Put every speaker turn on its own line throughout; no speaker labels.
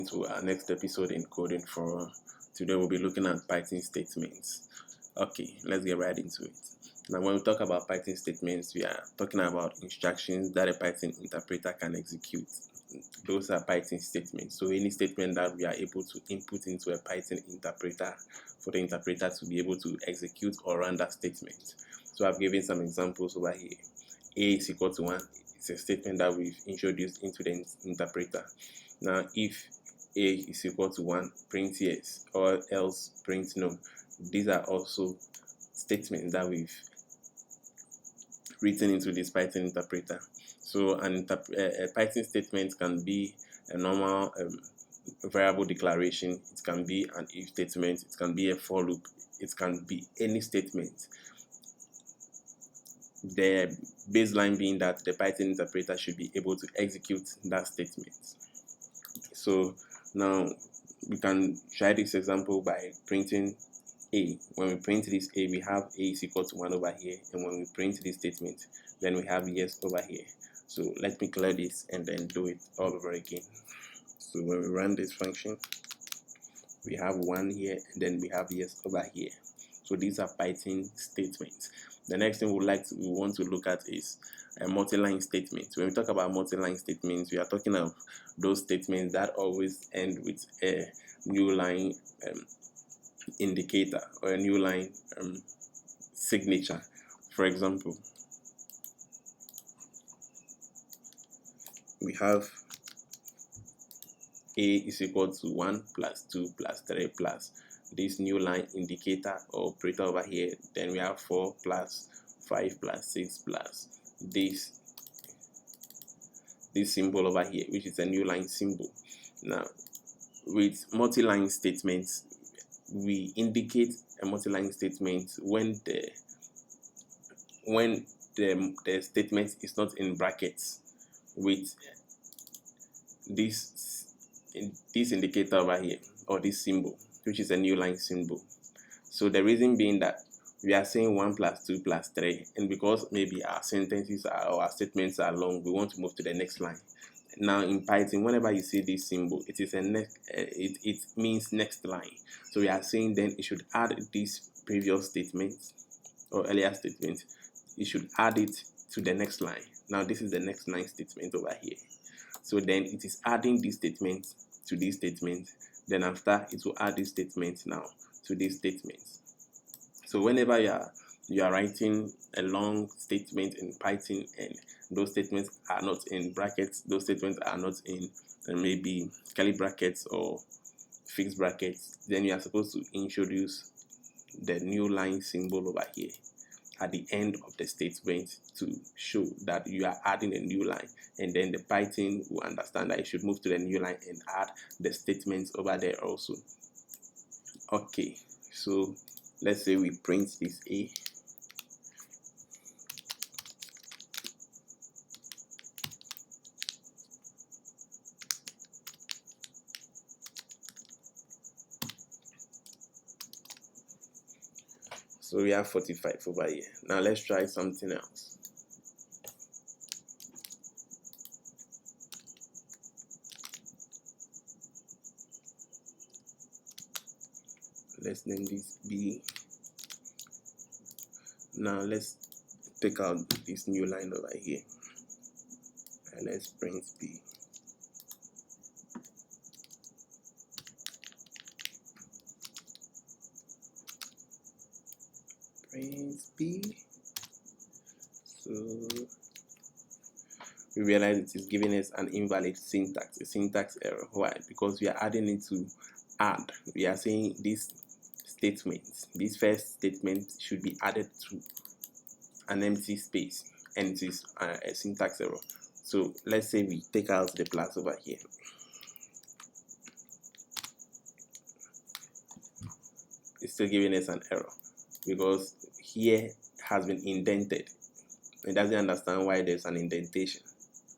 To our next episode in coding for today. We'll be looking at Python statements. Okay, let's get right into it. Now, when we talk about Python statements, we are talking about instructions that a Python interpreter can execute. Those are Python statements. So any statement that we are able to input into a Python interpreter for the interpreter to be able to execute or run that statement. So I've given some examples over here. A is equal to 1. It's a statement that we've introduced into the interpreter. Now, if A is equal to 1, print yes, or else print no. These are also statements that we've written into this Python interpreter. So a Python statement can be a normal variable declaration, it can be an if statement, it can be a for loop, it can be any statement. The baseline being that the Python interpreter should be able to execute that statement. So now we can try this example by printing A. When we print this A, we have A is equal to 1 over here, and when we print this statement, then we have yes over here. So let me clear this and then do it all over again. So when we run this function, we have 1 here, and then we have yes over here. So these are Python statements. The next thing we want to look at is a multi-line statement. When we talk about multi-line statements, we are talking of those statements that always end with a new line indicator or a new line signature. For example, we have A is equal to 1 plus 2 plus 3 plus this new line indicator or operator over here. Then we have 4 plus 5 plus 6 plus this symbol over here, which is a new line symbol. Now, with multi-line statements, we indicate a multi-line statement when the statement is not in brackets with this indicator over here, or this symbol, which is a new line symbol. So the reason being that we are saying 1 plus 2 plus 3, and because maybe our sentences or our statements are long, we want to move to the next line. Now in Python, whenever you see this symbol, it is it means next line. So we are saying then it should add this previous statement or earlier statement. It should add it to the next line. Now this is the next line statement over here. So then it is adding this statement to this statement. Then after, it will add this statement now to this statement. So whenever you are writing a long statement in Python and those statements are not in brackets, those statements are not in maybe curly brackets or fixed brackets, then you are supposed to introduce the new line symbol over here at the end of the statement to show that you are adding a new line, and then the Python will understand that it should move to the new line and add the statements over there also. Okay, so let's say we print this A. So we have 45 over here. Now let's try something else. Let's name this B. Now let's take out this new line over here and let's print B. Print B. So we realize it is giving us an invalid syntax, a syntax error. Why? Because we are adding it to add. We are saying this statement, this first statement should be added to an empty space, and it is a syntax error. So let's say we take out the plus over here. It's still giving us an error because here has been indented. It doesn't understand why there's an indentation,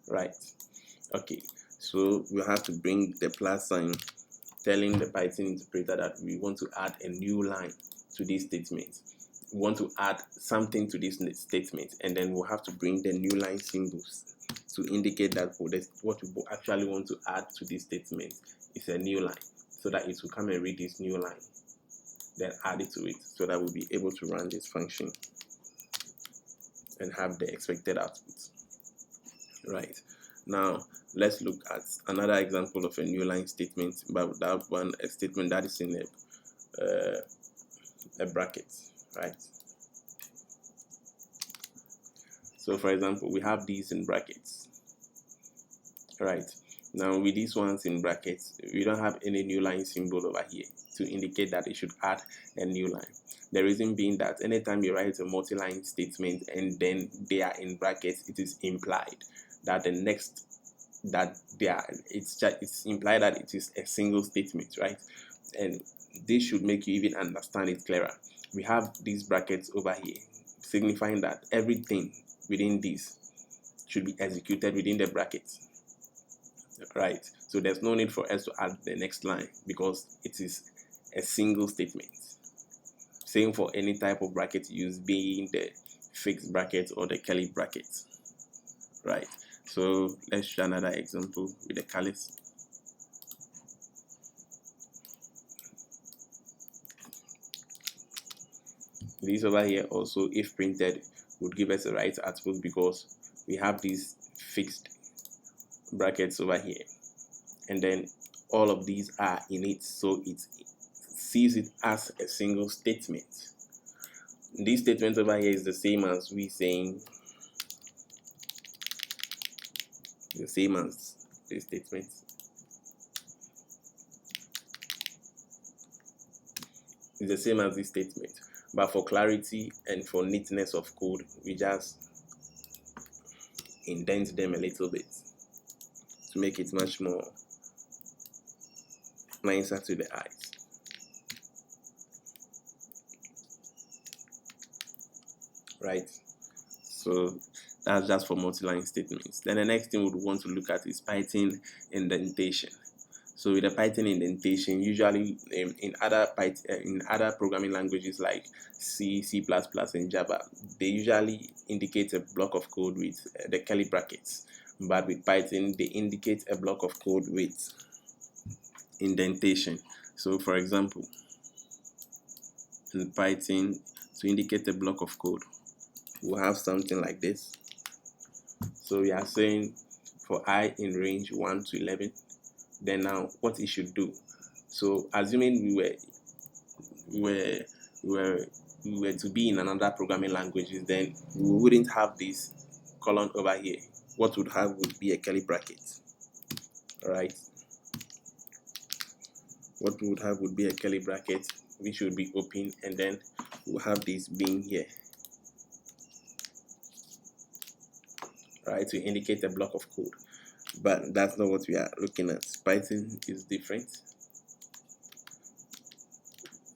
right? Okay, so we have to bring the plus sign, telling the Python interpreter that we want to add a new line to this statement. We want to add something to this statement, and then we'll have to bring the new line symbols to indicate that what we actually want to add to this statement is a new line, so that it will come and read this new line, then add it to it, so that we'll be able to run this function and have the expected output. Right. Now let's look at another example of a new line statement, but that one a statement that is in a bracket, right? So for example, we have these in brackets, right? Now with these ones in brackets, we don't have any new line symbol over here to indicate that it should add a new line. The reason being that anytime you write a multi-line statement and then they are in brackets, it is implied that the next that they are, it's implied that it is a single statement, right? And this should make you even understand it clearer. We have these brackets over here signifying that everything within this should be executed within the brackets, right? So there's no need for us to add the next line because it is a single statement. Same for any type of bracket used, being the fixed bracket or the curly bracket, right? So let's show another example with the curlies. These over here also, if printed, would give us the right output because we have these fixed brackets over here, and then all of these are in it, so it sees it as a single statement. This statement over here is the same as we saying, the same as this statement. It's the same as this statement, but for clarity and for neatness of code, we just indent them a little bit to make it much more nicer to the eyes. Right? So that's just for multi-line statements. Then the next thing we would want to look at is Python indentation. So with the Python indentation, usually in other programming languages like C, C++, and Java, they usually indicate a block of code with the curly brackets. But with Python, they indicate a block of code with indentation. So for example, in Python, to indicate a block of code, we'll have something like this. So we are saying for I in range 1 to 11, then now what it should do. So assuming we were to be in another programming languages, then we wouldn't have this column over here. What would have would be a curly bracket. Alright. What we would have would be a curly bracket, which would be open, and then we'll have this being here, right, to indicate a block of code. But that's not what we are looking at. Python is different.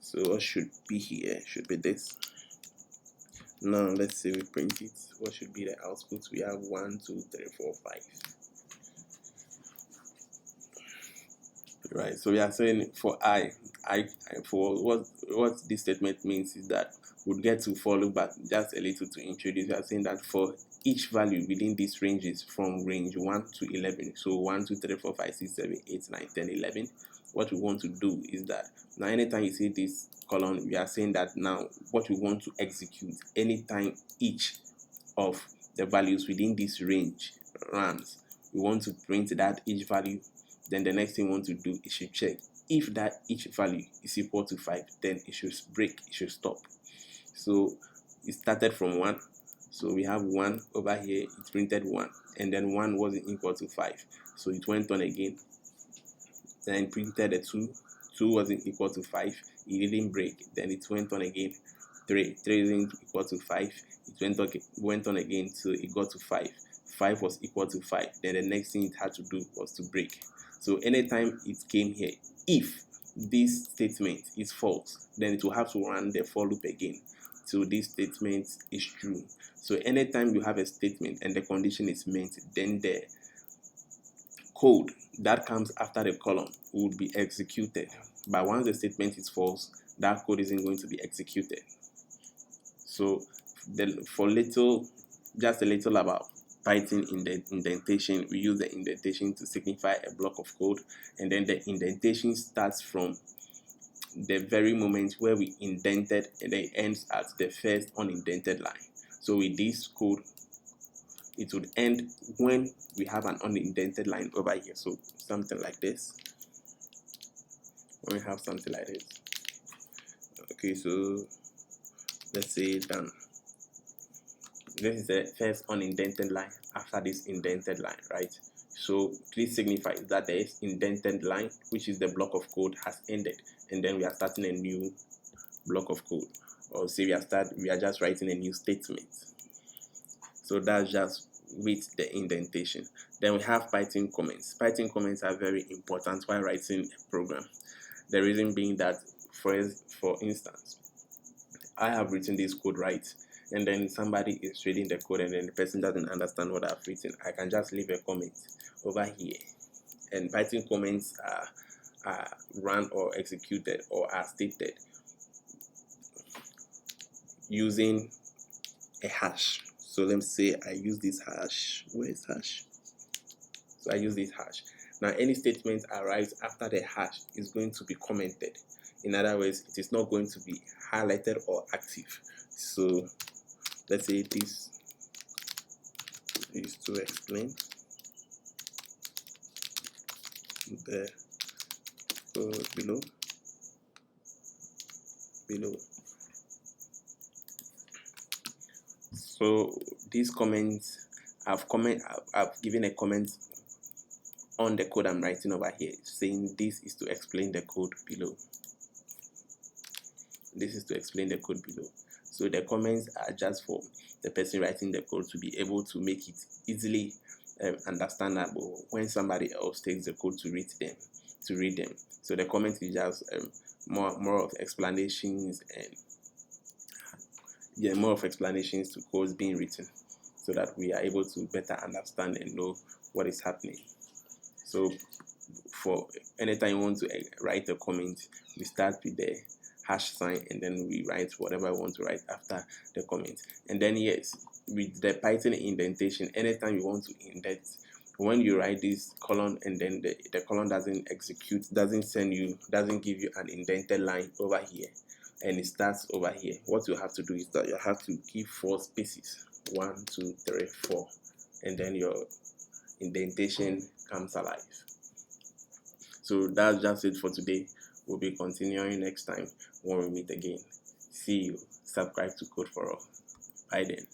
So what should be here should be this. Now let's say we print it. What should be the output? We have 1, 2, 3, 4, 5. Right. So we are saying for I for what this statement means is that we'll get to follow back just a little to introduce. We are saying that for each value within these ranges from range 1 to 11, so 1, 2, 3, 4, 5, 6, 7, 8, 9, 10, 11, what we want to do is that now anytime you see this column, we are saying that now what we want to execute anytime each of the values within this range runs, we want to print that each value. Then the next thing we want to do is to check if that each value is equal to 5, then it should break, it should stop. So it started from 1. So we have 1 over here, it printed 1, and then 1 wasn't equal to 5. So it went on again, then printed a 2, 2 wasn't equal to 5, it didn't break, then it went on again, 3 isn't equal to 5, it went on again till it got to 5, 5 was equal to 5, then the next thing it had to do was to break. So anytime it came here, if this statement is false, then it will have to run the for loop again. So this statement is true. So anytime you have a statement and the condition is met, then the code that comes after the column would be executed. But once the statement is false, that code isn't going to be executed. So just a little about Python indentation. We use the indentation to signify a block of code, and then the indentation starts from the very moment where we indented, and then ends at the first unindented line. So with this code, it would end when we have an unindented line over here. So something like this. When we have something like this. Okay, so let's say done. This is the first unindented line after this indented line, right? So please signify that the indented line, which is the block of code, has ended, and then we are starting a new block of code, or say we are just writing a new statement. So that's just with the indentation. Then we have Python comments. Python comments are very important while writing a program. The reason being that, for instance, I have written this code right, and then somebody is reading the code and then the person doesn't understand what I've written. I can just leave a comment over here, and Python comments are run or executed or are stated using a hash. So let me say I use this hash. Where is hash? So I use this hash. Now any statement arrives after the hash is going to be commented. In other words, it is not going to be highlighted or active. So let's say this is to explain the code below. So these comments, I've given a comment on the code I'm writing over here, saying this is to explain the code below. This is to explain the code below. So the comments are just for the person writing the code to be able to make it easily understandable when somebody else takes the code to read them. So the comment is just more of explanations, and more of explanations to codes being written, so that we are able to better understand and know what is happening. So for anytime you want to write a comment, we start with the hash sign, and then we write whatever we want to write after the comment. And then yes, with the Python indentation, anytime you want to indent, when you write this column and then the column doesn't execute, doesn't give you an indented line over here, and it starts over here, what you have to do is that you have to give 4 spaces, 1, 2, 3, 4, and then your indentation comes alive. So that's just it for today. We'll be continuing next time when we meet again. See you. Subscribe to Code for All. Bye then.